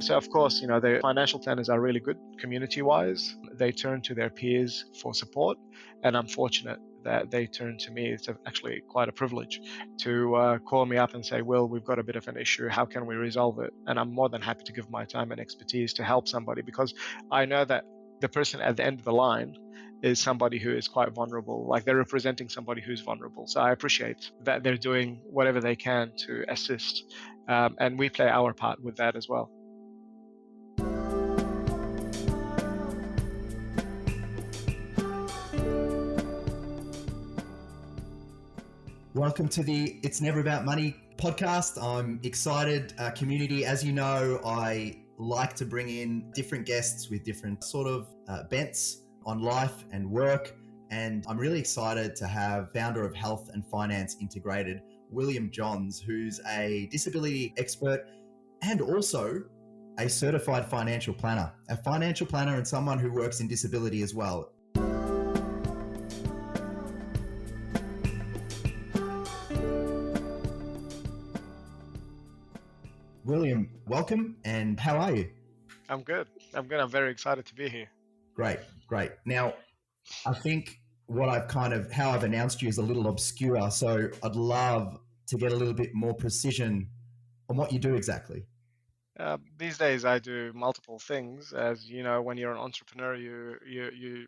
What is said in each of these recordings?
So of course, the financial planners are really good community-wise. They turn to their peers for support, and I'm fortunate that they turn to me. It's actually quite a privilege to call me up and say, "Will, we've got a bit of an issue. How can we resolve it?" And I'm more than happy to give my time and expertise to help somebody, because I know that the person at the end of the line is somebody who is quite vulnerable. Like, they're representing somebody who's vulnerable. So I appreciate that they're doing whatever they can to assist, and we play our part with that as well. Welcome to the It's Never About Money podcast. I'm excited, community. As you know, I like to bring in different guests with different sort of bents on life and work. And I'm really excited to have founder of Health and Finance Integrated, William Johns, who's a disability expert and also a certified financial planner, and someone who works in disability as well. William, welcome, and how are you? I'm good. I'm very excited to be here. Great. Now, I think how I've announced you is a little obscure, so I'd love to get a little bit more precision on what you do exactly. These days, I do multiple things. As you know, when you're an entrepreneur, you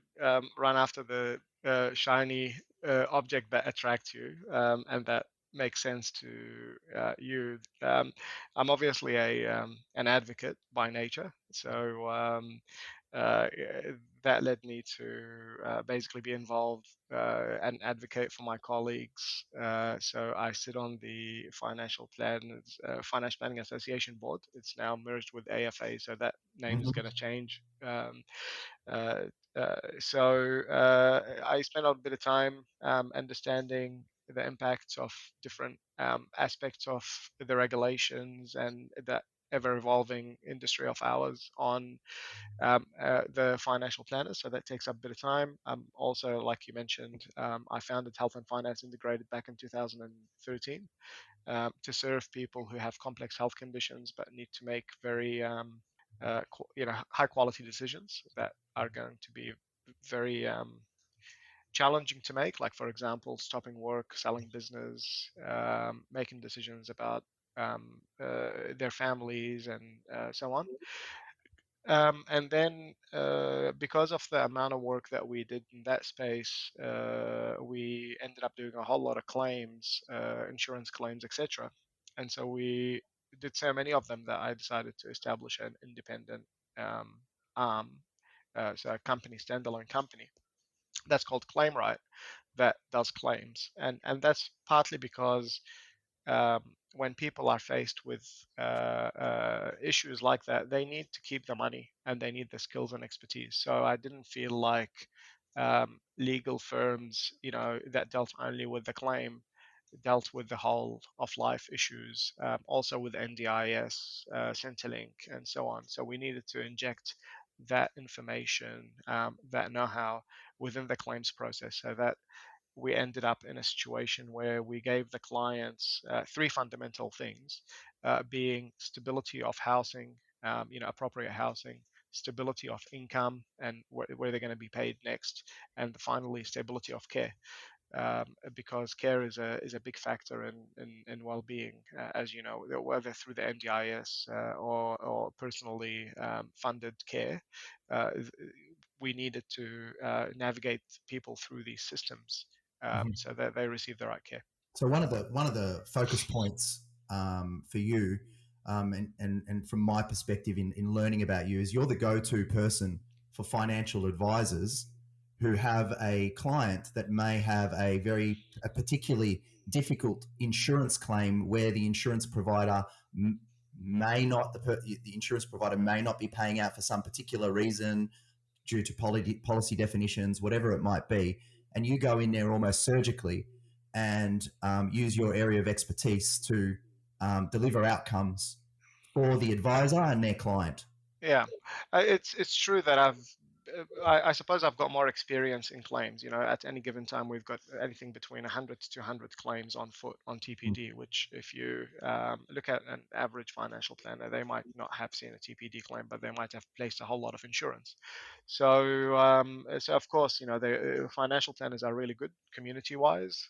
run after the shiny object that attracts you, and that makes sense to you. I'm obviously an advocate by nature, so uh, that led me to basically be involved and advocate for my colleagues. So I sit on the Financial Planning Association board. It's now merged with AFA, so that name is going to change. Uh, so I spent a bit of time understanding the impacts of different aspects of the regulations and that ever-evolving industry of ours on the financial planners. So that takes up a bit of time. Also, like you mentioned, I founded Health and Finance Integrated back in 2013 to serve people who have complex health conditions but need to make very high quality decisions that are going to be very challenging to make, like, for example, stopping work, selling business, making decisions about their families, and so on. And then, because of the amount of work that we did in that space, we ended up doing a whole lot of claims, insurance claims, etc. And so we did so many of them that I decided to establish an independent um, arm, so a company, standalone company, that's called ClaimRight, that does claims. And that's partly because um, when people are faced with issues like that, they need to keep the money and they need the skills and expertise. So I didn't feel like legal firms, that dealt only with the claim, dealt with the whole of life issues, also with NDIS, Centrelink, and so on. So we needed to inject that information, that know-how within the claims process, so that we ended up in a situation where we gave the clients three fundamental things, being stability of housing, appropriate housing, stability of income, and where they're going to be paid next, and finally stability of care. Because care is a big factor in well-being, as you know, whether through the NDIS or personally funded care. We needed to navigate people through these systems so that they receive the right care. So one of the focus points for you, and from my perspective in learning about you, is you're the go-to person for financial advisors who have a client that may have a particularly difficult insurance claim where the insurance provider may not be paying out for some particular reason due to policy definitions, whatever it might be, and you go in there almost surgically and use your area of expertise to deliver outcomes for the advisor and their client. Yeah, it's true that I've I suppose I've got more experience in claims. At any given time, we've got anything between 100 to 200 claims on foot on Mm. TPD, which if you look at an average financial planner, they might not have seen a TPD claim, but they might have placed a whole lot of insurance. So of course, the financial planners are really good community-wise.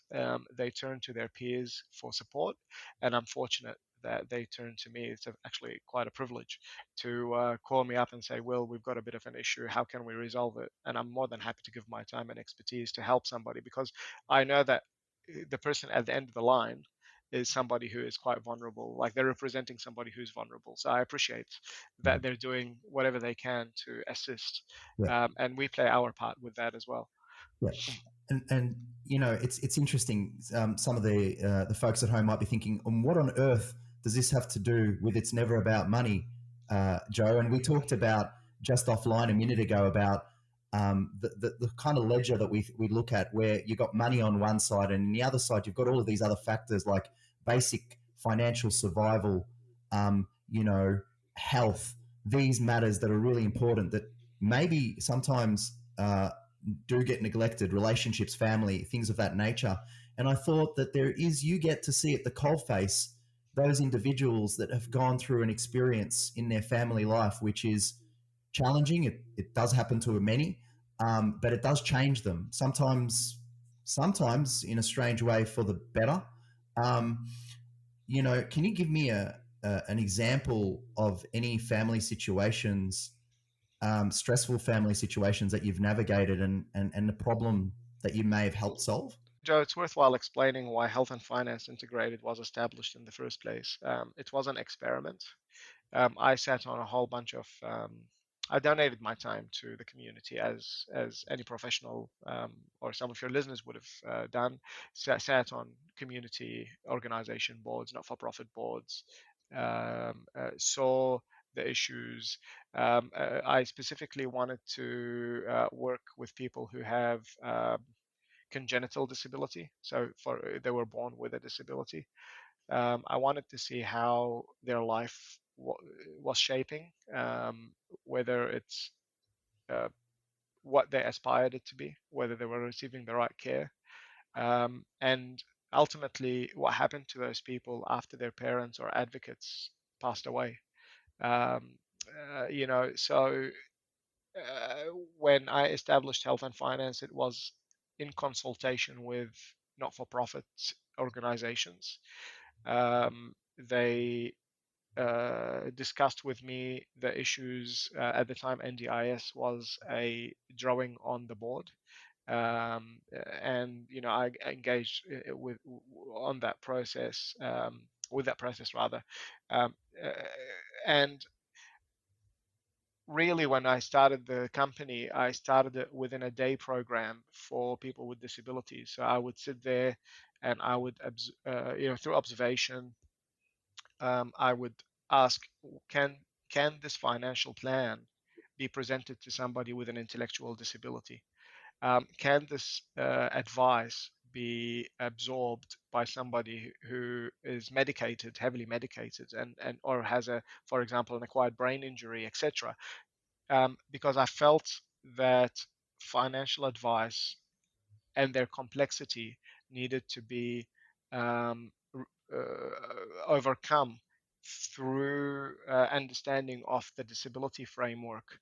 They turn to their peers for support, and I'm fortunate that they turn to me. It's actually quite a privilege to call me up and say, "Will, we've got a bit of an issue. How can we resolve it?" And I'm more than happy to give my time and expertise to help somebody, because I know that the person at the end of the line is somebody who is quite vulnerable. Like, they're representing somebody who's vulnerable. So I appreciate Mm. that they're doing whatever they can to assist, Yeah. and we play our part with that as well. Yeah. And it's interesting. Some of the folks at home might be thinking, what on earth does this have to do with it's never about money, Joe? And we talked about just offline a minute ago about the kind of ledger that we look at, where you've got money on one side, and on the other side you've got all of these other factors like basic financial survival, health, these matters that are really important that maybe sometimes do get neglected, relationships, family, things of that nature. And I thought that you get to see at the coalface those individuals that have gone through an experience in their family life, which is challenging. It does happen to many, but it does change them. Sometimes in a strange way for the better. Um, can you give me an example of any family situations, stressful family situations that you've navigated, and the problem that you may have helped solve? Joe, it's worthwhile explaining why Health and Finance Integrated was established in the first place. It was an experiment. I sat on a whole bunch of. I donated my time to the community, as any professional, or some of your listeners would have done. Sat on community organization boards, not-for-profit boards, saw the issues. I specifically wanted to work with people who have congenital disability, so they were born with a disability. I wanted to see how their life was shaping, whether it's uh, what they aspired it to be, whether they were receiving the right care, and ultimately what happened to those people after their parents or advocates passed away. Um, so when I established Health and Finance, it was in consultation with not-for-profit organizations. They discussed with me the issues. At the time, NDIS was a drawing on the board, and I engaged on that process, with that process rather, um, uh, and really, when I started the company, I started it within a day program for people with disabilities. So I would sit there, and I would, through observation, I would ask, can can this financial plan be presented to somebody with an intellectual disability? Can this advice be absorbed by somebody who is medicated, heavily medicated, and or has for example, an acquired brain injury, etc. Because I felt that financial advice and their complexity needed to be um, overcome through understanding of the disability framework.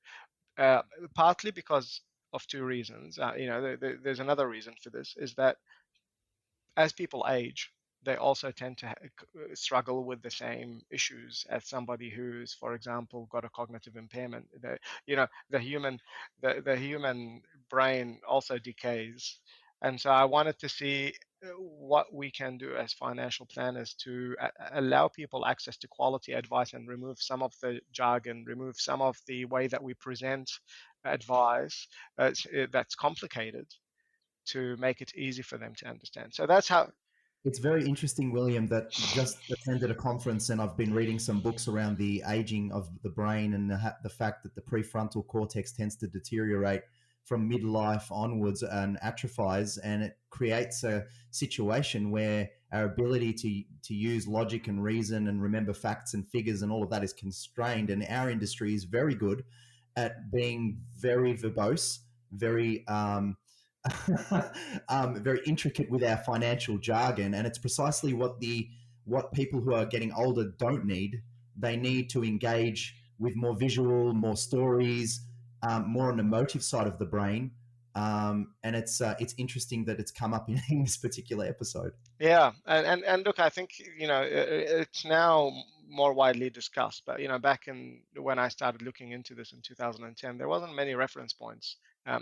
Uh, Partly because of two reasons. There's another reason for this, is that as people age, they also tend to struggle with the same issues as somebody who's, for example, got a cognitive impairment. The human brain also decays, and so I wanted to see what we can do as financial planners to allow people access to quality advice and remove some of the jargon, remove some of the way that we present advice that's complicated, to make it easy for them to understand. So that's how. It's very interesting, William, that just attended a conference and I've been reading some books around the aging of the brain and the fact that the prefrontal cortex tends to deteriorate from midlife onwards and atrophies, and it creates a situation where our ability to use logic and reason and remember facts and figures and all of that is constrained. And our industry is very good at being very verbose, very very intricate with our financial jargon, and it's precisely what people who are getting older don't need. They need to engage with more visual, more stories, more on the emotive side of the brain. And it's interesting that it's come up in this particular episode. Yeah, and look, I think it's now more widely discussed, but back in when I started looking into this in 2010, there wasn't many reference points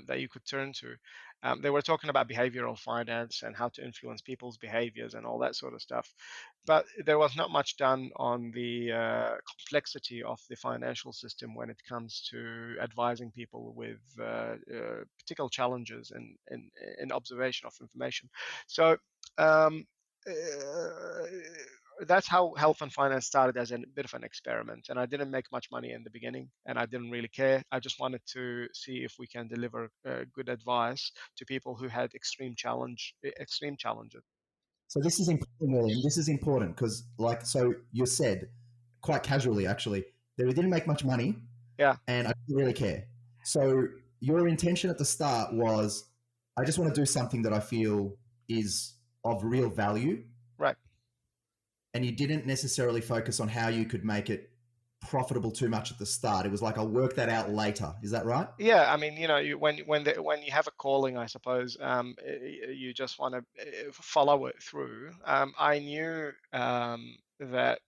that you could turn to. They were talking about behavioral finance and how to influence people's behaviors and all that sort of stuff, but there was not much done on the complexity of the financial system when it comes to advising people with particular challenges in observation of information. So um, uh, that's how health and finance started as a bit of an experiment. And I didn't make much money in the beginning, and I didn't really care. I just wanted to see if we can deliver good advice to people who had extreme challenges. So this is important, William. This is important because, like, so you said quite casually, actually, that we didn't make much money, Yeah, and I didn't really care. So your intention at the start was, I just want to do something that I feel is of real value, right. and you didn't necessarily focus on how you could make it profitable too much at the start. It was like, I'll work that out later. Is that right? Yeah, I mean, when you have a calling, I suppose you just want to follow it through. I knew that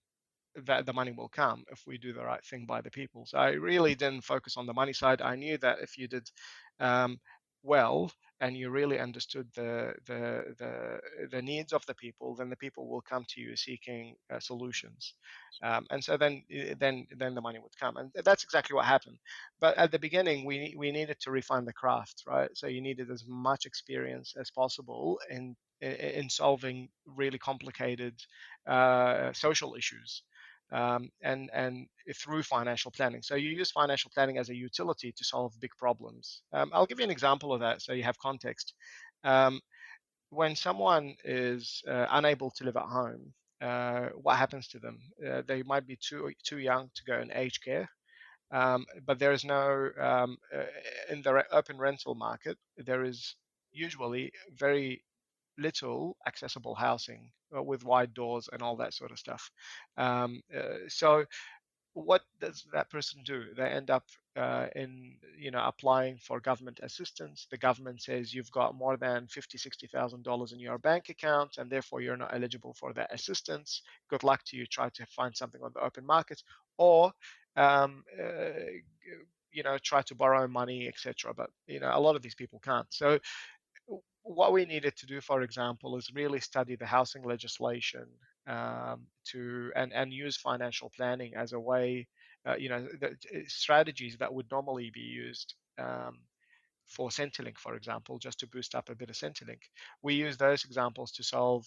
the money will come if we do the right thing by the people. So I really didn't focus on the money side. I knew that if you did um, well and you really understood the needs of the people, then the people will come to you seeking solutions, and so then the money would come, and that's exactly what happened. But at the beginning, we needed to refine the craft, right? So you needed as much experience as possible in solving really complicated social issues and through financial planning. So you use financial planning as a utility to solve big problems. I'll give you an example of that so you have context. Um, when someone is unable to live at home, what happens to them? They might be too young to go in aged care. But there is no in the open rental market. There is usually very little accessible housing with wide doors and all that sort of stuff. So what does that person do? They end up in applying for government assistance. The government says you've got more than $50,000, $60,000 in your bank account, and therefore you're not eligible for that assistance. Good luck to you. Try to find something on the open market, or um, uh, try to borrow money, etc. But a lot of these people can't. So what we needed to do, for example, is really study the housing legislation and use financial planning as a way, strategies that would normally be used for Centrelink, for example, just to boost up a bit of Centrelink. We use those examples to solve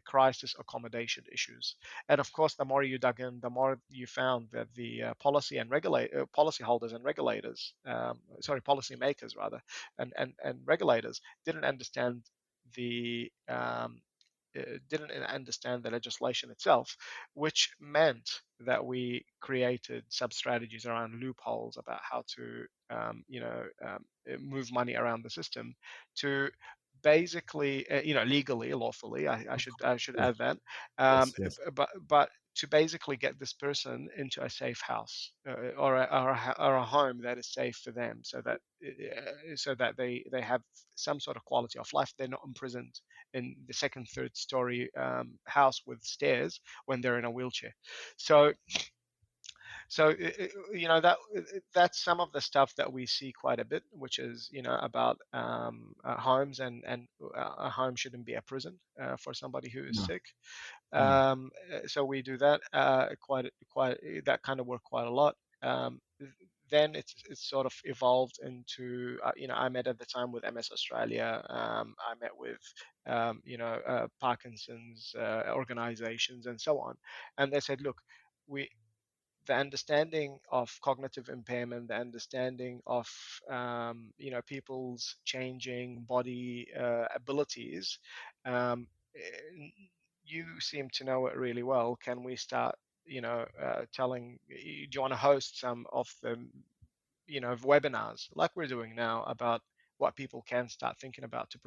crisis accommodation issues. And of course, the more you dug in, the more you found that the policy holders and regulators, policy makers rather, and regulators didn't understand the legislation itself, which meant that we created sub strategies around loopholes about how to, move money around the system to basically, legally, lawfully. I should Yes, add that, yes, yes. but to basically get this person into a safe house or a home that is safe for them, so that they have some sort of quality of life. They're not imprisoned in the second, third story house with stairs when they're in a wheelchair. So, that's some of the stuff that we see quite a bit, which is about homes and a home shouldn't be a prison for somebody who is No, sick. no. So we do that quite that kind of work quite a lot. Then it's sort of evolved into I met at the time with MS Australia. I met with Parkinson's organizations and so on, and they said, look, we the understanding of cognitive impairment, the understanding of people's changing body abilities. Um, you seem to know it really well. Can we start, telling? Do you want to host some of the webinars like we're doing now about what people can start thinking about to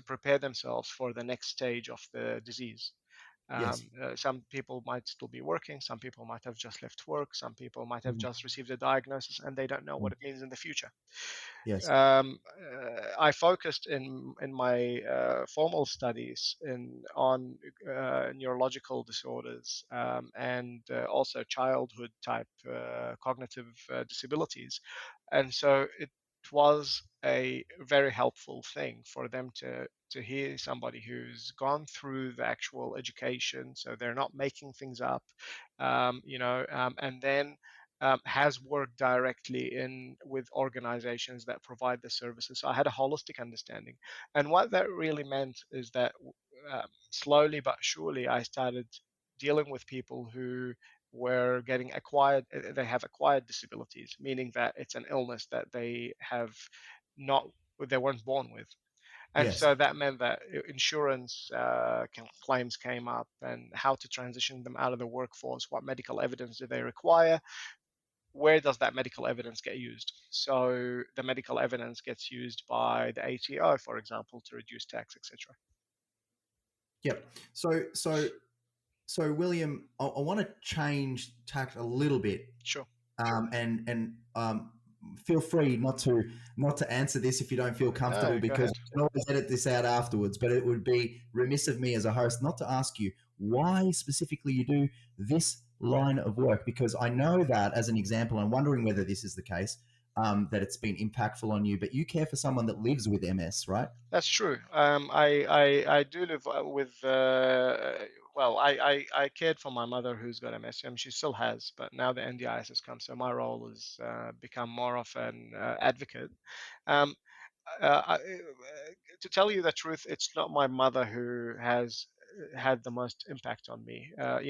prepare themselves for the next stage of the disease. Yes. Some people might still be working, some people might have just left work, some people might have Mhm. just received a diagnosis and they don't know what it means in the future. Yes. I focused in my formal studies on neurological disorders, and also childhood type cognitive disabilities, and so it was a very helpful thing for them to hear somebody who's gone through the actual education, so they're not making things up, and then has worked directly in with organizations that provide the services. So I had a holistic understanding, and what that really meant is that slowly but surely I started dealing with people who were getting acquired. They have acquired disabilities, meaning that it's an illness that not they weren't born with. And Yes. so that meant that insurance claims came up, and how to transition them out of the workforce, what medical evidence do they require, where does that medical evidence get used? So the medical evidence gets used by the ATO, for example, to reduce tax, etc. Yep. So William, I want to change tact a little bit, Sure. and feel free not to answer this if you don't feel comfortable, No, go because ahead. I can always edit this out afterwards. But it would be remiss of me as a host not to ask you why specifically you do this line of work, because I know that as an example, I'm wondering whether this is the case, that it's been impactful on you. But you care for someone that lives with MS, right? That's true. I do live with well, I cared for my mother who's got MS. She still has, but now the NDIS has come, so my role has become more of an advocate. Um, to tell you the truth, it's not my mother who has had the most impact on me. I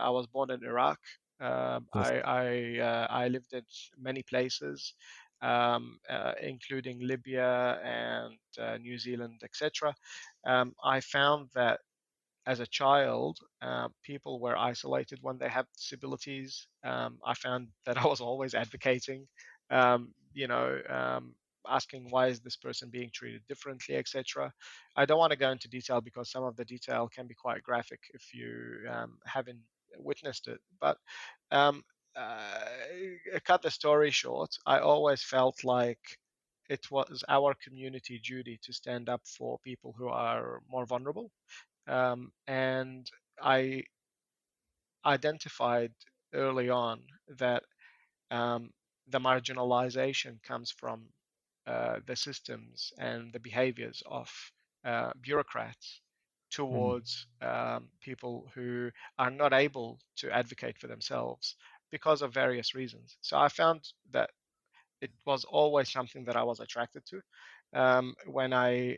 was born in Iraq. Yes. I lived in many places, including Libya and New Zealand, etc. I found that as a child, people were isolated when they have disabilities. I found that I was always advocating, asking why is this person being treated differently, etc. I don't want to go into detail because some of the detail can be quite graphic if you haven't witnessed it. But um, uh, cut the story short, I always felt like it was our community duty to stand up for people who are more vulnerable, and I identified early on that um, the marginalization comes from the systems and the behaviors of bureaucrats Mm. towards people who are not able to advocate for themselves because of various reasons. So I found that it was always something that I was attracted to. When I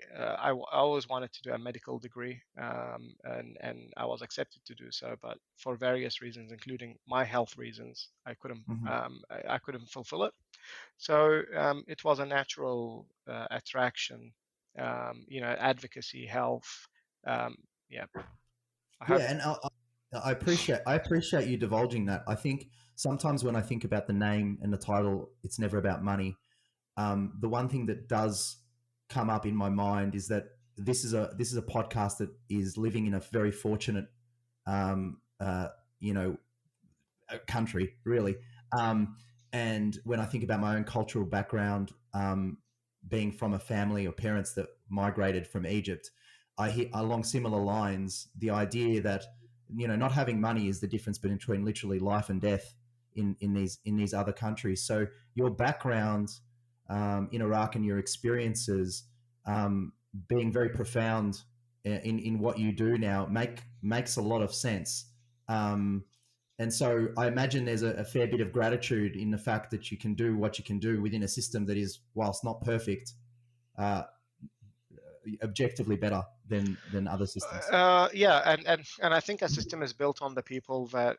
always wanted to do a medical degree, and I was accepted to do so, but for various reasons, including my health reasons, Hmm. I couldn't fulfill it. So it was a natural attraction, advocacy, health. Um, yeah, I hope. Yeah, and I appreciate you divulging that. I think sometimes when I think about the name and the title, it's never about money. The one thing that does come up in my mind is that this is a podcast that is living in a very fortunate, um, uh, you know, country, really. Um, and when I think about my own cultural background, being from a family or parents that migrated from Egypt, I hear along similar lines the idea that not having money is the difference between literally life and death in these other countries. So your background in Iraq and your experiences being very profound in what you do now makes a lot of sense. Um, and so I imagine there's a fair bit of gratitude in the fact that you can do what you can do within a system that is, whilst not perfect, uh, objectively better than other systems. Yeah, and I think a system is built on the people that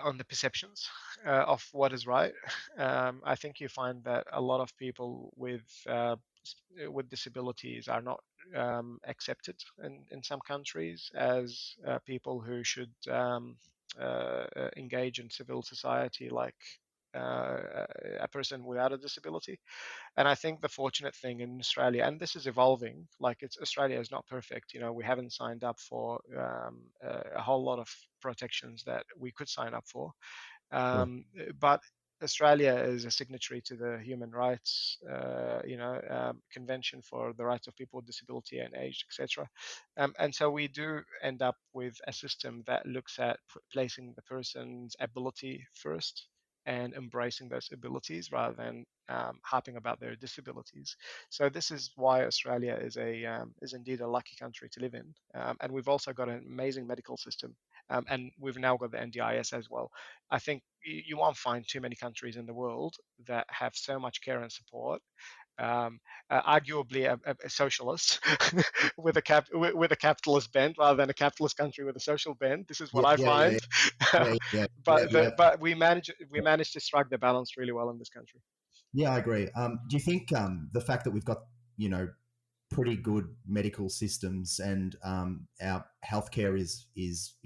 on the perceptions of what is right. I think you find that a lot of people with disabilities are not accepted in some countries as people who should engage in civil society, like a person without a disability. And I think the fortunate thing in Australia, and this is evolving, like it's Australia is not perfect. We haven't signed up for a whole lot of protections that we could sign up for. Sure. But Australia is a signatory to the Human Rights, Convention for the Rights of People with Disability and Age, etc. And so we do end up with a system that looks at placing the person's ability first and embracing those abilities rather than harping about their disabilities. So this is why Australia is indeed a lucky country to live in, and we've also got an amazing medical system, and we've now got the NDIS as well. I think you won't find too many countries in the world that have so much care and support. Um, Arguably a socialist with a capitalist bent rather than a capitalist country with a social bent. This is what Yeah, I yeah, yeah, find. yeah, yeah, yeah, but yeah. but we manage to strike the balance really well in this country. Yeah, I agree. Do you think the fact that we've got, you know, pretty good medical systems and our healthcare is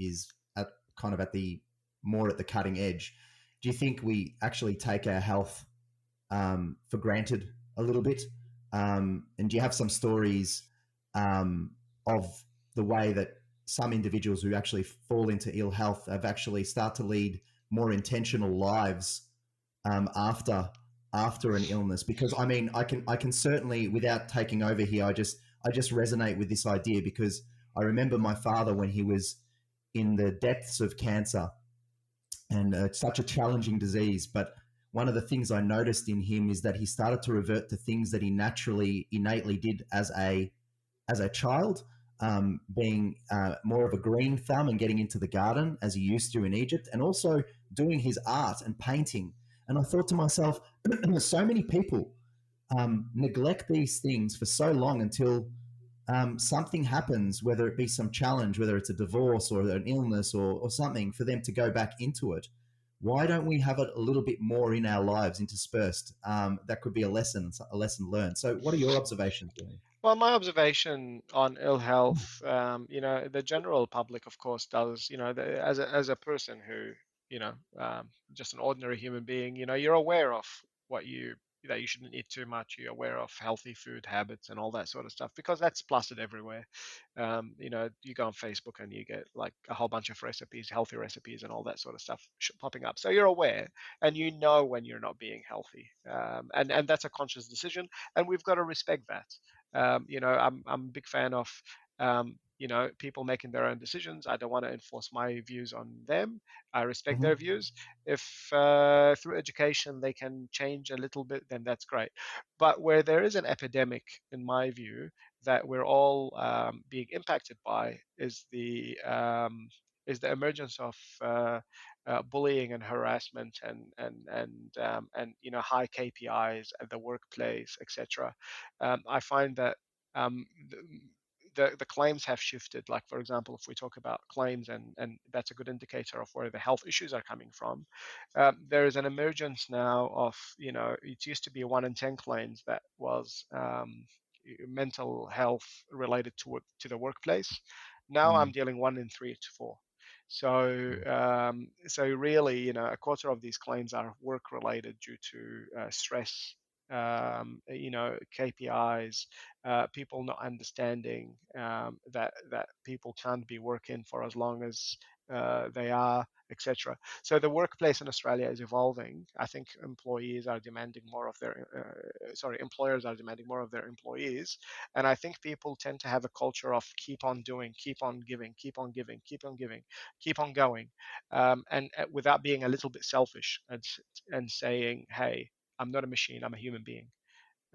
at kind of at the more at the cutting edge, do you think we actually take our health for granted a little bit? And do you have some stories of the way that some individuals who actually fall into ill health have actually start to lead more intentional lives after an illness? Because I mean, I can certainly, without taking over here, I just resonate with this idea because I remember my father when he was in the depths of cancer, and it's such a challenging disease. But one of the things I noticed in him is that he started to revert to things that he naturally, innately did as a child, being more of a green thumb and getting into the garden as he used to in Egypt, and also doing his art and painting. And I thought to myself, so many people neglect these things for so long until something happens, whether it be some challenge, whether it's a divorce or an illness or something, for them to go back into it. Why don't we have it a little bit more in our lives interspersed? That could be a lesson learned. So, what are your observations, Billy? Well, my observation on ill health, the general public, of course, does, as a person who, just an ordinary human being, you're aware of what you that you shouldn't eat too much. You're aware of healthy food habits and all that sort of stuff because that's plastered everywhere. You go on Facebook and you get like a whole bunch of recipes, healthy recipes, and all that sort of stuff popping up. So you're aware and you know when you're not being healthy, and that's a conscious decision, and we've got to respect that. I'm a big fan of people making their own decisions. I don't want to enforce my views on them. I respect Mm-hmm. their views. If through education they can change a little bit, then that's great. But where there is an epidemic, in my view, that we're all being impacted by is the emergence of bullying and harassment and high KPIs at the workplace, etc. I find that um, the claims have shifted. Like, for example, if we talk about claims, and that's a good indicator of where the health issues are coming from, there is an emergence now of, it used to be 1 in 10 claims that was mental health related to the workplace. Now I'm Mm. dealing 1 in 3 to 4. So really, a quarter of these claims are work related due to stress, KPIs, people not understanding that people can't be working for as long as they are, etc. So the workplace in Australia is evolving. I think employers are demanding more of their employees, and I think people tend to have a culture of keep on doing, keep on giving, keep on giving, keep on giving, keep on going, and without being a little bit selfish and saying, "Hey, I'm not a machine. I'm a human being."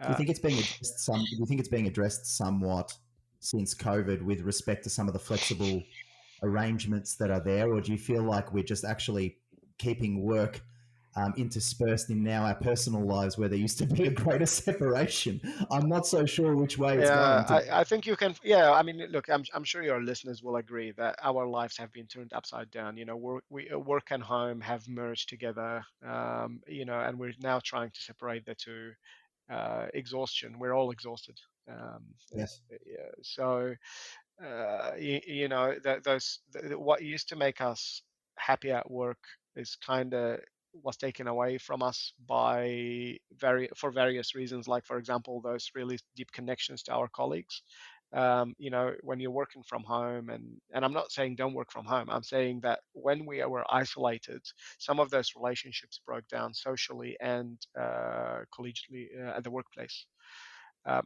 Do you Uh, think it's being addressed Do you think it's being addressed somewhat since COVID with respect to some of the flexible arrangements that are there, or do you feel like we're just actually keeping work interspersed in now our personal lives where there used to be a greater separation? I'm not so sure which way it's Yeah, going. To I think you can. Yeah, I mean, look, I'm sure your listeners will agree that our lives have been turned upside down. Work and home have merged together. And we're now trying to separate the two. Exhaustion. We're all exhausted. yes, Yeah. So, that what used to make us happy at work is kind of was taken away from us for various reasons, like for example those really deep connections to our colleagues. When you're working from home, and I'm not saying don't work from home, I'm saying that when we were isolated, some of those relationships broke down socially and collegially at the workplace.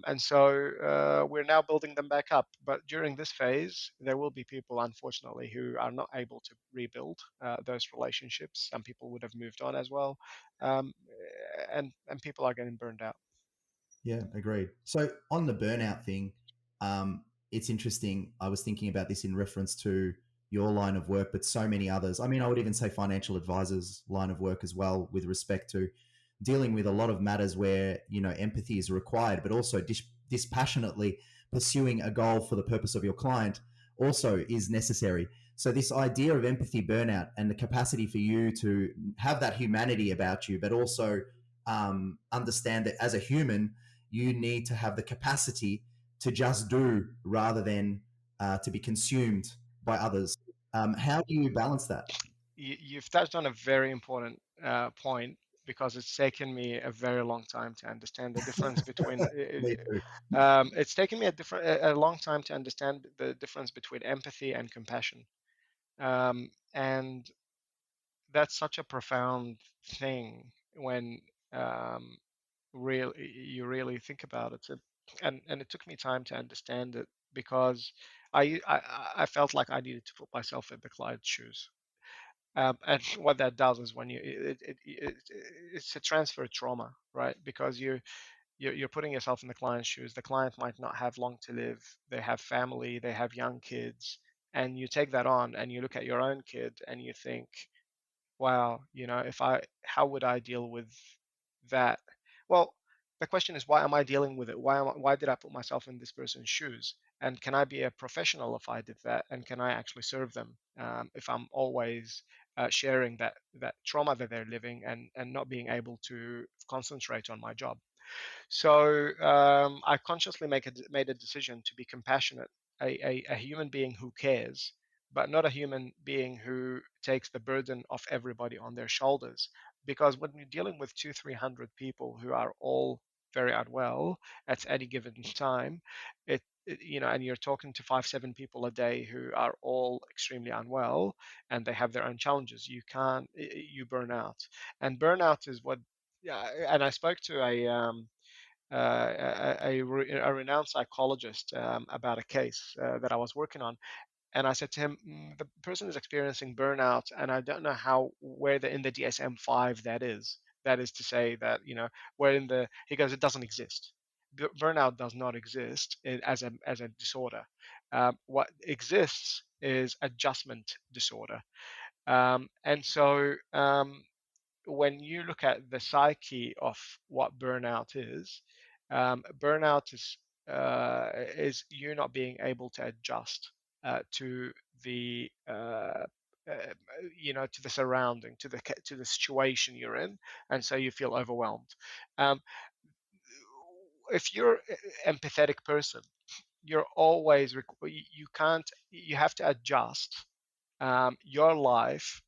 And so we're now building them back up. But during this phase, there will be people, unfortunately, who are not able to rebuild those relationships. Some people would have moved on as well, and people are getting burned out. Yeah, agreed. So on the burnout thing, it's interesting. I was thinking about this in reference to your line of work, but so many others. I mean, I would even say financial advisors' line of work as well, with respect to dealing with a lot of matters where empathy is required, but also dispassionately pursuing a goal for the purpose of your client also is necessary. So this idea of empathy burnout and the capacity for you to have that humanity about you, but also understand that as a human you need to have the capacity to just do rather than to be consumed by others. How do you balance that? You've touched on a very important point, because it's taken me a very long time to understand the difference between. Me too. It's taken me a long time to understand the difference between empathy and compassion, and that's such a profound thing when um, you really think about it. And it took me time to understand it, because I felt like I needed to put myself in the client's shoes. And what that does is when it's a transfer trauma, right? Because you're putting yourself in the client's shoes. The client might not have long to live. They have family, they have young kids, and you take that on and you look at your own kid and you think, wow, if how would I deal with that? Well, the question is, why am I dealing with it? Why did I put myself in this person's shoes? And can I be a professional if I did that? And can I actually serve them if I'm always sharing that trauma that they're living, and not being able to concentrate on my job? So I consciously made a decision to be compassionate, a human being who cares, but not a human being who takes the burden of everybody on their shoulders. Because when you're dealing with 300 people who are all very unwell at any given time, and you're talking to 5, 7 people a day who are all extremely unwell, and they have their own challenges, you burn out. And burnout is what. Yeah, and I spoke to a renowned psychologist about a case that I was working on, and I said to him, the person is experiencing burnout, and I don't know where in the DSM-5 that is. That is to say that where in the he goes, it doesn't exist. Burnout does not exist as a disorder. What exists is adjustment disorder, and so. When you look at the psyche of what burnout is, burnout is you not being able to adjust to the to the surrounding, to the situation you're in, and so you feel overwhelmed. Um, if you're an empathetic person, you're always you can't you have to adjust your life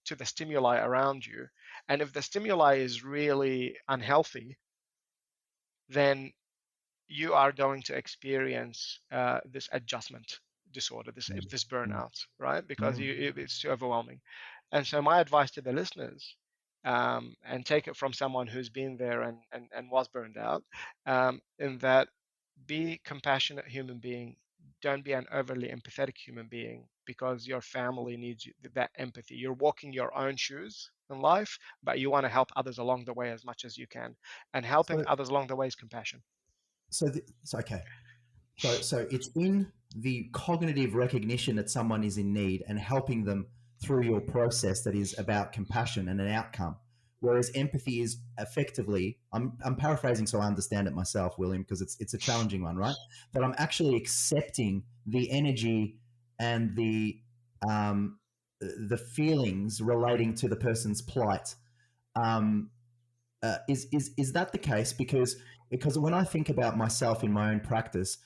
to the stimuli around you. And if the stimuli is really unhealthy, then you are going to experience this adjustment disorder, Mm, this mm, burnout, right? Because mm. it's too overwhelming. And so my advice to the listeners, and take it from someone who's been there and was burned out, in that be compassionate human being. Don't be an overly empathetic human being, because your family needs that empathy. You're walking your own shoes in life, but you want to help others along the way as much as you can. And helping So, others along the way is compassion. so okay. So it's in the cognitive recognition that someone is in need and helping them through your process that is about compassion and an outcome. Whereas empathy is effectively, I'm paraphrasing so I understand it myself, William, because it's a challenging one, right? But I'm actually accepting the energy and um, the feelings relating to the person's plight. Um, is that the case? Because when I think about myself in my own practice,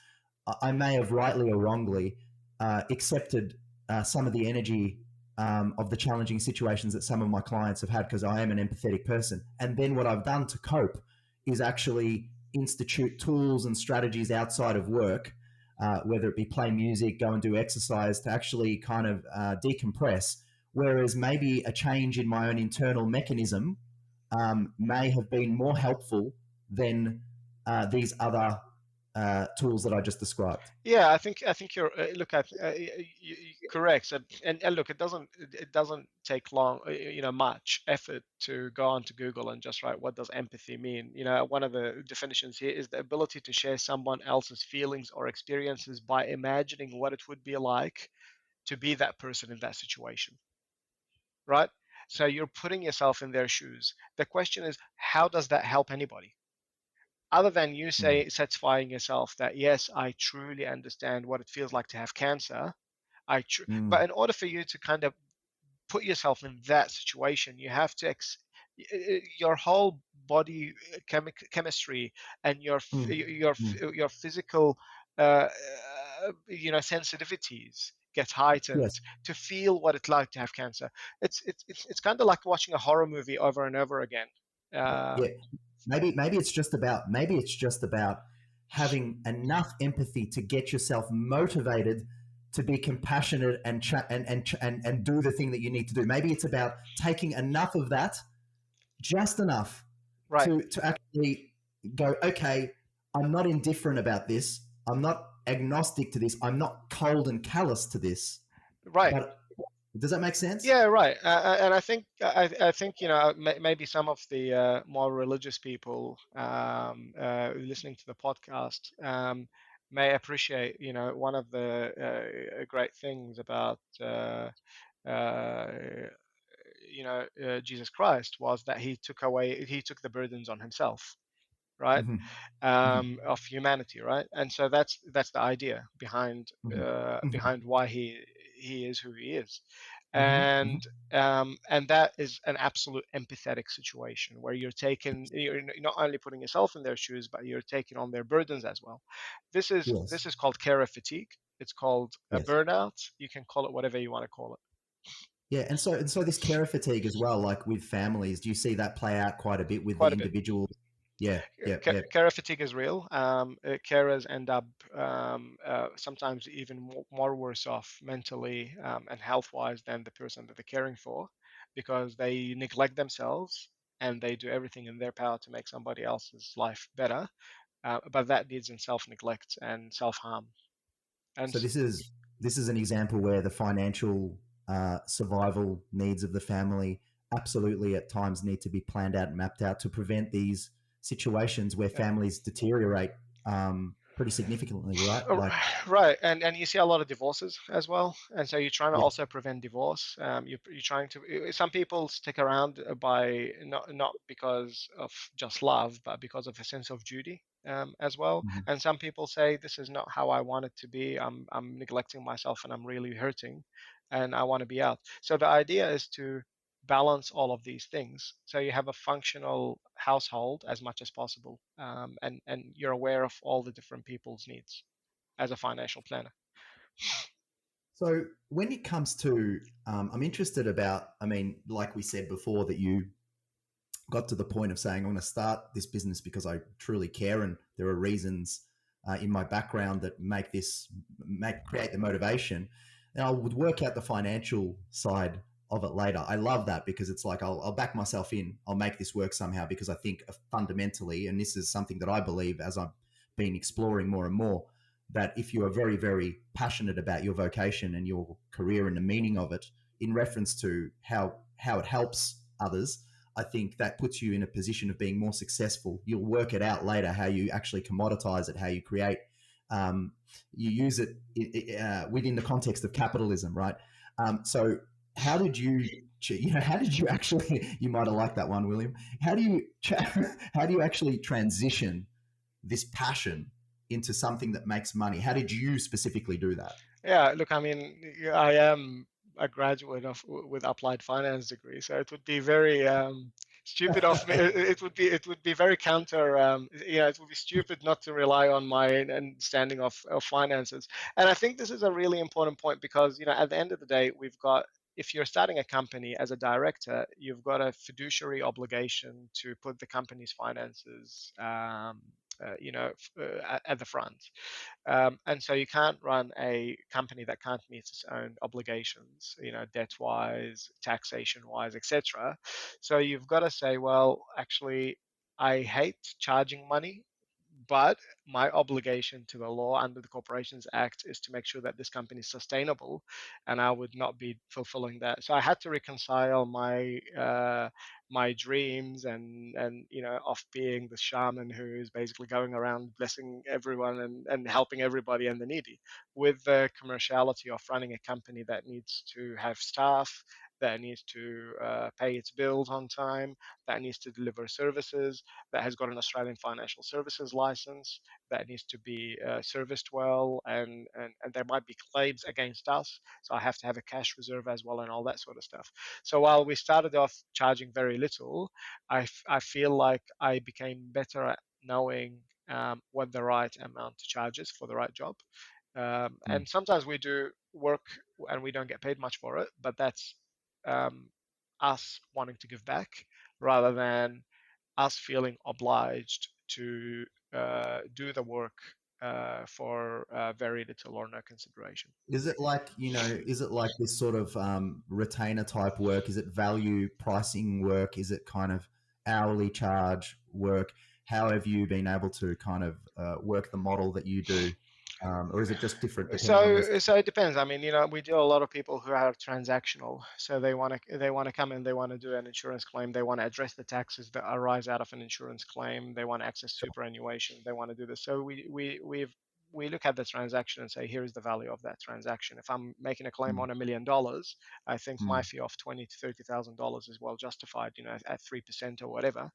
I may have rightly or wrongly accepted some of the energy of the challenging situations that some of my clients have had because I am an empathetic person. And then what I've done to cope is actually institute tools and strategies outside of work, whether it be play music, go and do exercise, to actually kind of decompress. Whereas maybe a change in my own internal mechanism may have been more helpful than these other tools that I just described. Yeah, I think you're look at correct. So, and look, it doesn't take long, much effort to go onto Google and just write what does empathy mean. One of the definitions here is the ability to share someone else's feelings or experiences by imagining what it would be like to be that person in that situation, right? So you're putting yourself in their shoes. The question is, how does that help anybody? Other than you Mm, say satisfying yourself that yes, I truly understand what it feels like to have cancer. But mm, in order for you to kind of put yourself in that situation, you have to your whole body chemistry and mm, mm. your physical uh, sensitivities get heightened Yes. to feel what it's like to have cancer. It's kind of like watching a horror movie over and over again. Yeah. Um, Maybe it's just about having enough empathy to get yourself motivated to be compassionate and do the thing that you need to do. Maybe it's about taking enough of that, just enough right, to actually go, okay, I'm not indifferent about this. I'm not agnostic to this. I'm not cold and callous to this. right. But does that make sense? Yeah, right. And I think maybe some of the more religious people listening to the podcast may appreciate one of the great things about uh, Jesus Christ was that he took the burdens on himself, right? Mm-hmm. Mm-hmm. Of humanity, right? And so that's the idea behind Mm-hmm. behind why he is who he is, Mm-hmm. Mm-hmm. and that is an absolute empathetic situation where you're not only putting yourself in their shoes, but you're taking on their burdens as well. This is Yes. this is called carer fatigue. It's called a Yes. burnout. You can call it whatever you want to call it. Yeah, and so this carer fatigue as well, like with families, do you see that play out quite a bit with Quite the a bit. individuals? Yeah, yeah, yeah. Carer fatigue is real. Carers end up sometimes even more worse off mentally and health-wise than the person that they're caring for, because they neglect themselves and they do everything in their power to make somebody else's life better. But that leads in self-neglect and self-harm. And So this is an example where the financial survival needs of the family absolutely at times need to be planned out and mapped out to prevent these situations where yeah. families deteriorate pretty significantly, right? Like, Right, and you see a lot of divorces as well, and so you're trying to yeah. also prevent divorce. You're trying to. Some people stick around by not because of just love, but because of a sense of duty as well. Mhm. And some people say this is not how I want it to be. I'm neglecting myself and I'm really hurting, and I want to be out. So the idea is to balance all of these things so you have a functional household as much as possible, and you're aware of all the different people's needs as a financial planner. So when it comes to, I'm interested about, I mean, like we said before, that you got to the point of saying, I'm going to start this business because I truly care, and there are reasons in my background that create the motivation. And I would work out the financial side of it later. I love that because it's like I'll back myself in. I'll make this work somehow because I think fundamentally, and this is something that I believe as I've been exploring more and more, that if you are very, very passionate about your vocation and your career and the meaning of it, in reference to how it helps others, I think that puts you in a position of being more successful. You'll work it out later how you actually commoditize it, how you create, um, you use it within the context of capitalism, right? So, how did you, how did you actually? You might have liked that one, William. How do you, how do you actually transition this passion into something that makes money? How did you specifically do that? Yeah, look, I mean, I am a graduate of with applied finance degree, so it would be very stupid of me. It would be very counter. It would be stupid not to rely on my understanding of finances. And I think this is a really important point because at the end of the day, we've got if you're starting a company as a director, you've got a fiduciary obligation to put the company's finances, at the front. And so you can't run a company that can't meet its own obligations, debt wise, taxation wise, etc. So you've got to say, well, actually, I hate charging money, but my obligation to the law under the Corporations Act is to make sure that this company is sustainable, and I would not be fulfilling that. So I had to reconcile my dreams and of being the shaman who is basically going around blessing everyone and helping everybody and the needy, with the commerciality of running a company that needs to have staff, that needs to pay its bills on time, that needs to deliver services, that has got an Australian financial services license, that needs to be serviced well, and there might be claims against us. So I have to have a cash reserve as well and all that sort of stuff. So while we started off charging very little, I feel like I became better at knowing what the right amount to charge is for the right job. Mm. And sometimes we do work and we don't get paid much for it, but that's um, us wanting to give back rather than us feeling obliged to do the work for very little or no consideration. Is it like, is it like this sort of retainer type work? Is it value pricing work? Is it kind of hourly charge work? How have you been able to kind of work the model that you do? Or is it just different depending on So it depends. I mean, we deal a lot of people who are transactional. So they want to come in, they want to do an insurance claim, they want to address the taxes that arise out of an insurance claim, they want to access superannuation, they want to do this. So we look at the transaction and say, here is the value of that transaction. If I'm making a claim Mm, on $1 million, I think my mm, fee of $20,000 to $30,000 is well justified, at 3% or whatever.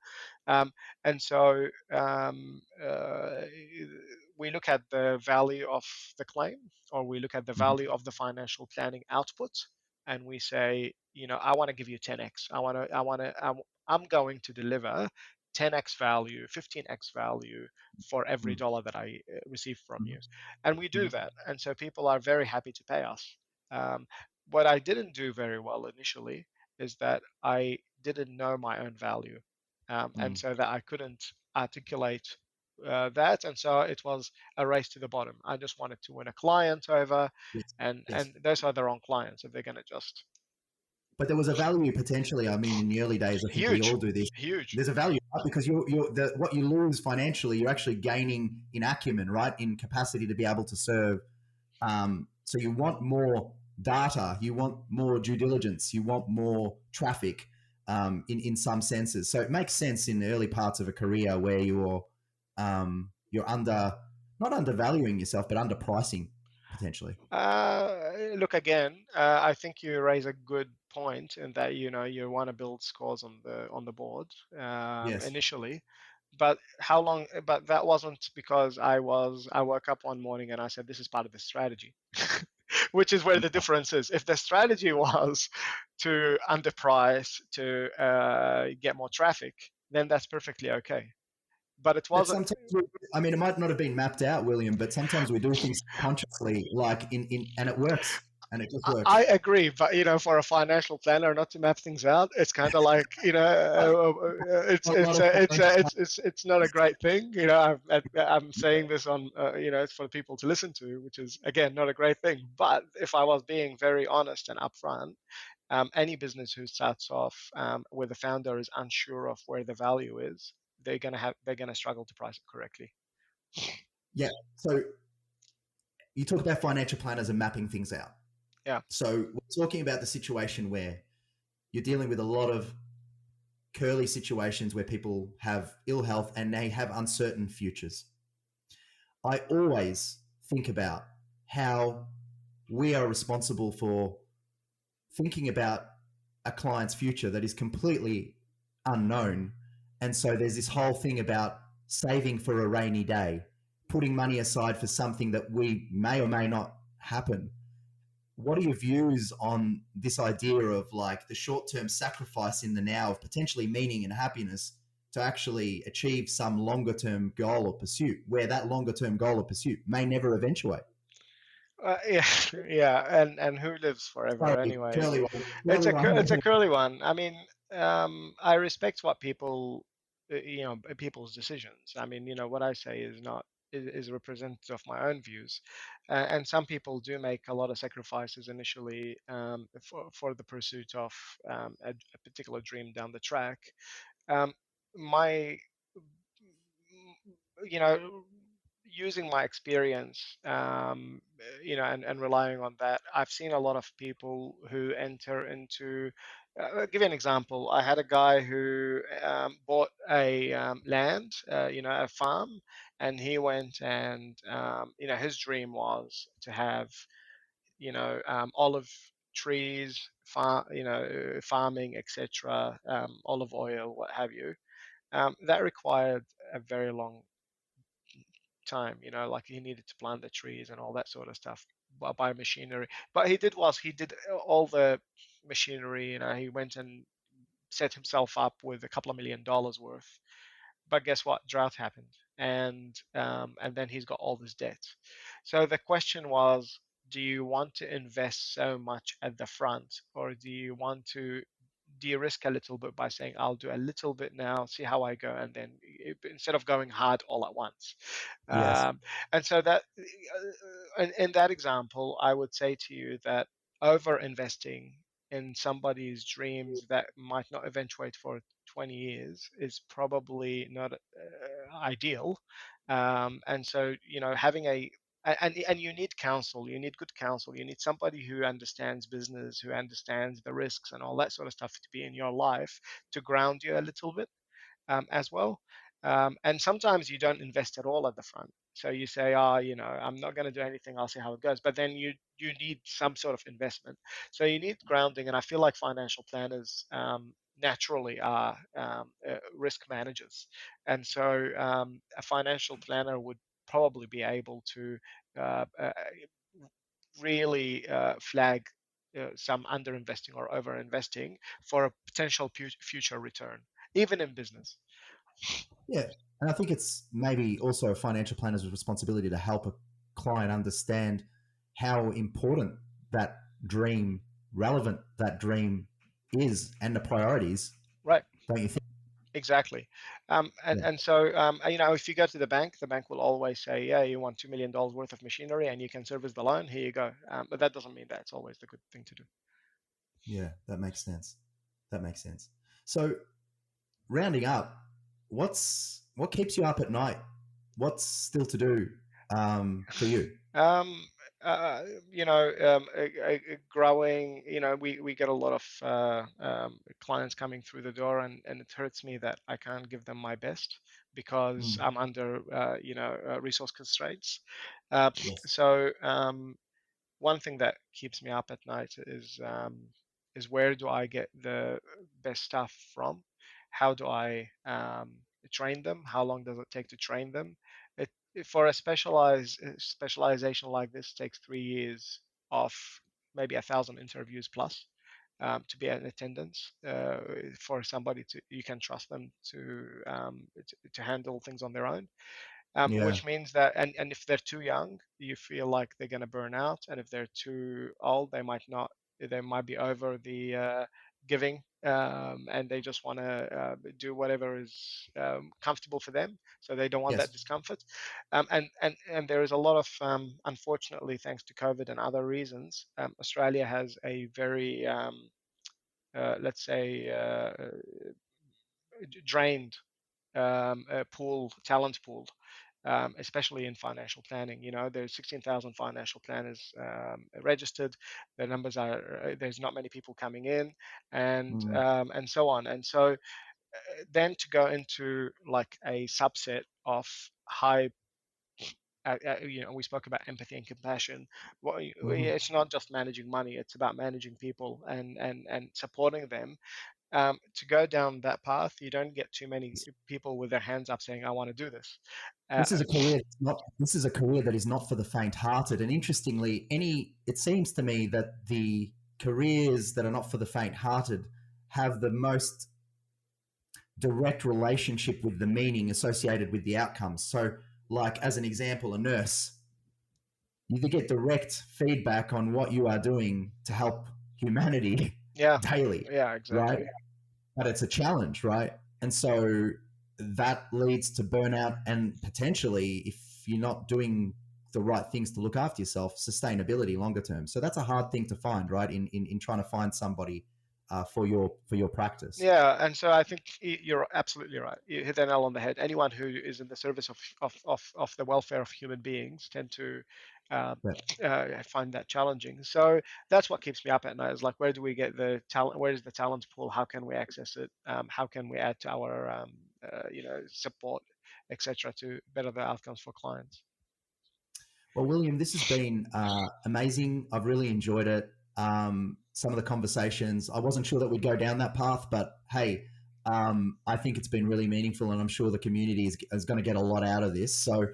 Um, and so we look at the value of the claim, or we look at the mhm, value of the financial planning output, and we say, I want to give you 10x. I'm going to deliver 10x value, 15x value for every mm, dollar that I receive from mhm, you. And we do mhm, that. And so people are very happy to pay us. Um, what I didn't do very well initially is that I didn't know my own value. And mm. so that I couldn't articulate that. And so it was a race to the bottom. I just wanted to win a client over, Yes, and yes. those are the wrong clients if they're going to just But there was a value potentially. I mean, in the early days, I think we huge, all do this. huge. There's a value, right? Because what you lose financially, you're actually gaining in acumen, right? In capacity to be able to serve. So you want more data, you want more due diligence, you want more traffic, in some senses. So it makes sense in the early parts of a career where you're not undervaluing yourself, but underpricing potentially. Look again. I think you raise a good point in that you want to build scores on the board Yes. initially, but how long? But that wasn't because I woke up one morning and I said this is part of the strategy, which is where the difference is. If the strategy was to underprice to get more traffic, then that's perfectly okay. But it But wasn't. sometimes, I mean, it might not have been mapped out, William, but sometimes we do things consciously, like and it works, and it just I works. agree, but for a financial planner not to map things out, it's kind of like it's A lot it's of a, it's financial. a, it's not a great thing. I'm saying this on it's for people to listen to, which is again not a great thing. But if I was being very honest and upfront, any business who starts off where the founder is unsure of where the value is, they're gonna struggle to price it correctly. Yeah. So you talk about financial planners and mapping things out. Yeah. So we're talking about the situation where you're dealing with a lot of curly situations where people have ill health and they have uncertain futures. I always think about how we are responsible for thinking about a client's future that is completely unknown. And so there's this whole thing about saving for a rainy day, putting money aside for something that we may or may not happen. What are your views on this idea of like the short term sacrifice in the now of potentially meaning and happiness to actually achieve some longer term goal or pursuit, where that longer term goal or pursuit may never eventuate? Yeah, yeah, and who lives forever Sorry, anyway? curly one. It's Curly it's a one. curly one. I mean, I respect what people's decisions. I mean, what I say is not is representative of my own views, and some people do make a lot of sacrifices initially for the pursuit of a particular dream down the track. My you know, using my experience, and relying on that, I've seen a lot of people who enter into. I'll give you an example. I had a guy who bought a land, a farm, and he went and, his dream was to have, olive trees, farming, etc., olive oil, what have you. That required a very long time, like he needed to plant the trees and all that sort of stuff by machinery. But he did all the machinery, he went and set himself up with a couple of $1 million worth. But guess what? Drought happened, and then he's got all this debt. So the question was, do you want to invest so much at the front, or do you want to de-risk a little bit by saying, I'll do a little bit now, see how I go, and then instead of going hard all at once. Yes. And so that, in that example, I would say to you that over investing in somebody's dreams that might not eventuate for 20 years is probably not ideal. And so, having and you need counsel, you need good counsel, you need somebody who understands business, who understands the risks and all that sort of stuff to be in your life to ground you a little bit as well. And sometimes you don't invest at all at the front. So you say, oh, I'm not going to do anything. I'll see how it goes. But then you need some sort of investment. So you need grounding. And I feel like financial planners naturally are risk managers. And so a financial planner would probably be able to really flag some underinvesting or overinvesting for a potential future return, even in business. Yeah. And I think it's maybe also a financial planner's responsibility to help a client understand how important that dream, relevant that dream is, and the priorities, Right. don't you think? Exactly. And, Yeah. and so, if you go to the bank will always say, yeah, you want $2 million worth of machinery and you can service the loan. Here you go. But that doesn't mean that's always the good thing to do. Yeah. That makes sense. That makes sense. So, rounding up, what keeps you up at night? What's still to do for you? Um, growing, we get a lot of clients coming through the door, and it hurts me that I can't give them my best because Mm, I'm under, resource constraints. Uh, yes. so, one thing that keeps me up at night is where do I get the best stuff from? How do I train them? How long does it take to train them? For a specialization like this takes 3 years of maybe 1,000 interviews plus to be in attendance for somebody to you can trust them to handle things on their own, Yeah. which means that, and if they're too young, you feel like they're going to burn out, and if they're too old, they might not. They might be over the giving, and they just want to do whatever is comfortable for them. So they don't want that Yes. discomfort. And there is a lot of, unfortunately, thanks to COVID and other reasons, Australia has a very, let's say, drained talent pool, especially in financial planning. There's 16,000 financial planners registered. The numbers there's not many people coming in, Mm, and so on. And so then to go into like a subset of high. We spoke about empathy and compassion. Well, mhm. it's not just managing money; it's about managing people and supporting them to go down that path. You don't get too many people with their hands up saying, "I want to do this." Uh, This is a career. This is a career that is not for the faint-hearted. And interestingly, it seems to me that the careers that are not for the faint-hearted have the most direct relationship with the meaning associated with the outcomes. So, like as an example, a nurse. you get direct feedback on what you are doing to help humanity Yeah, daily, yeah, right? exactly. But it's a challenge, right? And so that leads to burnout and potentially, if you're not doing the right things to look after yourself, sustainability longer term. So that's a hard thing to find, right? In trying to find somebody for your practice. Yeah, and so I think you're absolutely right. You hit the nail on the head. Anyone who is in the service of the welfare of human beings tend to um, Yeah. find that challenging. So that's what keeps me up at night. Is like, where do we get the talent? Where is the talent pool? How can we access it? How can we add to our support, etc., to better the outcomes for clients? Well, William, this has been amazing. I've really enjoyed it. Some of the conversations, I wasn't sure that we'd go down that path, but hey, I think it's been really meaningful, and I'm sure the community is going to get a lot out of this. So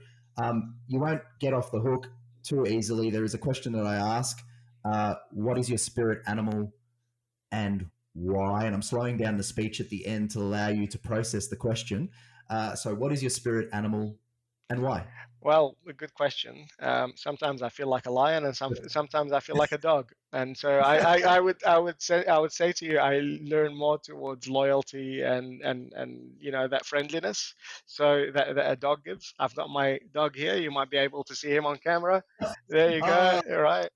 you won't get off the hook too easily. There is a question that I ask: what is your spirit animal, and why? And I'm slowing down the speech at the end to allow you to process the question. So, what is your spirit animal, and why? Well, a good question. Sometimes I feel like a lion, and sometimes I feel like a dog. And so I would say to you, I learn more towards loyalty and that friendliness. So that a dog gives. I've got my dog here. You might be able to see him on camera. There you go. Oh, All right.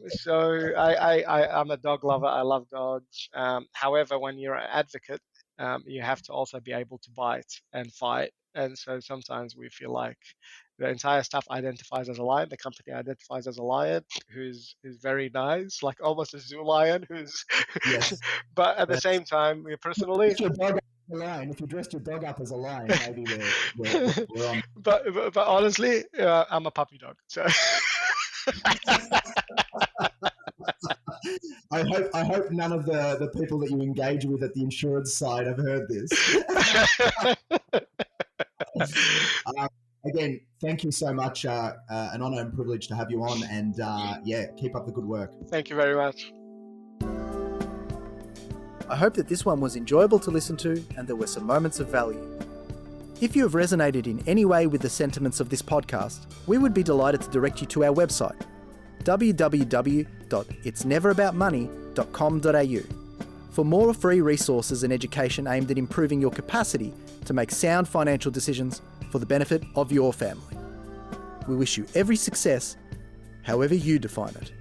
So I'm a dog lover. I love dogs. However, when you're an advocate, you have to also be able to bite and fight. And so sometimes we feel like the entire staff identifies as a lion. The company identifies as a lion, who's very nice, like almost a zoo lion, who's. yes. But at the That's, same time, we personally. if your dog up as a lion, if you dressed your dog up as a lion, maybe we're on. but honestly, I'm a puppy dog. So. I hope none of the people that you engage with at the insurance side have heard this. uh, Again, thank you so much. An honor and privilege to have you on, and yeah, keep up the good work. Thank you very much. I hope that this one was enjoyable to listen to and there were some moments of value. If you have resonated in any way with the sentiments of this podcast, we would be delighted to direct you to our website, www.itsneveraboutmoney.com.au, for more free resources and education aimed at improving your capacity to make sound financial decisions for the benefit of your family. We wish you every success, however you define it.